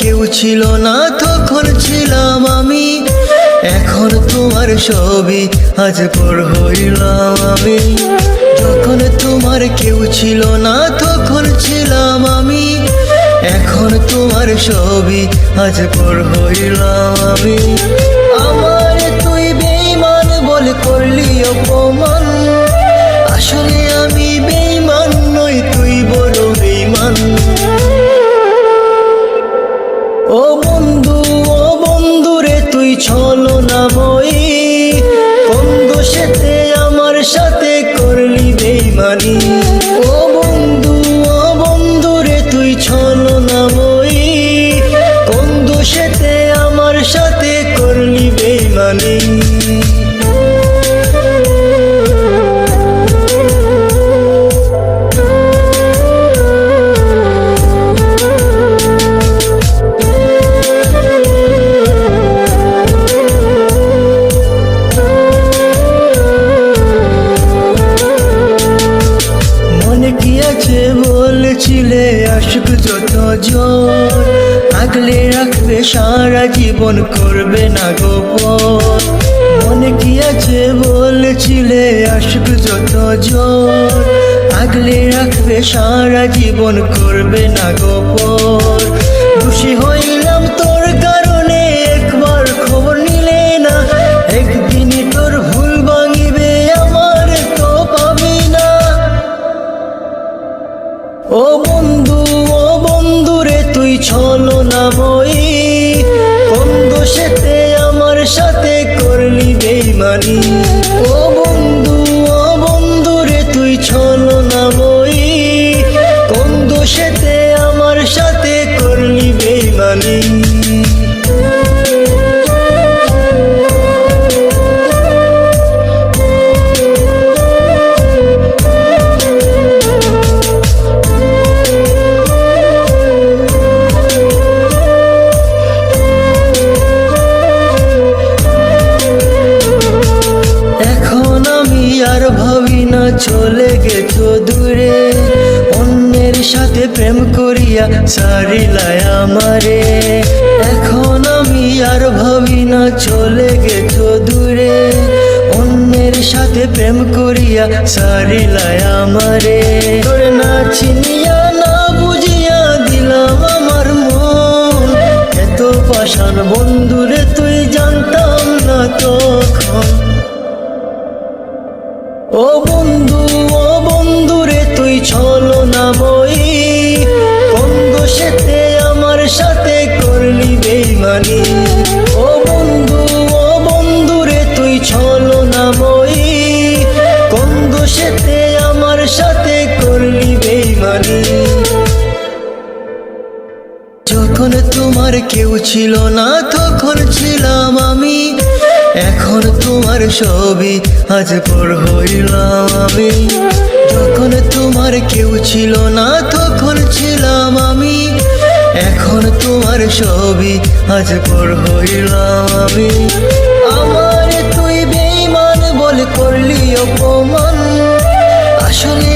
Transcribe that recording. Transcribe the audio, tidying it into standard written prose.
কেউ ছিল না তখন ছিলাম আমি, এখন তোমার ছবি আজ পর হইলাম আমি। যখন তোমার কেউ ছিল না তখন ছিলাম আমি, এখন তোমার ছবি আজ পর হইলাম আমি। আমার তুই বেঈমান বলে করলি অপমান, আসলে আমি বেঈমান নই, তুই বড় বেঈমান। ও বন্ধু রে তুই ছলনাময়ী, কোন দোষেতে আমার সাথে করলি বেঈমানি। ও বন্ধু রে তুই ছলনাময়ী, কোন দোষেতে আমার সাথে করলি বেঈমানি। বলছিলে আশুক যত জোর, আগলে রাখবে সারা জীবন, করবে না গোপন। মনে কি আছে বলছিলে আশুক যত জোর, আগলে রাখবে সারা জীবন, করবে না গোপন। খুশি হইলাম তোর কারণে, একবার খবর নিলে না, একদিনই তোর ভুল ভাঙিবে আমার তো পাবি না। ও বন্ধু রে তুই ছলনাময়ী, কোন দোষেতে আমার সাথে করলি বেঈমানি। ও বন্ধু রে তুই ছলনাময়ী, কোন দোষেতে আমার সাথে করলি বেঈমানি। আর ভাবি না চলে গেছো দূরে, অন্যের সাথে প্রেম করিয়া সারিলাই আমারে। এখন আমি আর ভাবি না চলে গেছো দূরে, অন্যের সাথে প্রেম করিয়া সারিলাই আমারে। তোরে না চিনিয়া না বুঝিয়া দিলাম আমার মন, এত পাষাণ বন্ধুরে তুই জানতাম না তখন। ও বন্ধু রে তুই ছলনাময়ী, কোন দোষেতে আমার সাথে করলি বেঈমানি। ও বন্ধু রে তুই ছলনাময়ী, কোন দোষেতে আমার সাথে করলি বেঈমানি। যখন তোমার কেউ ছিল না তখন ছিলাম আমি, এখন তোমার ছবি আজ পর হইলাম আমি। যখন তোমার কেউ ছিল না তখন ছিলাম আমি, এখন তোমার ছবি আজ পর হইলাম আমি। আমার তুই বেঈমান বলে করলি অপমান, আসলে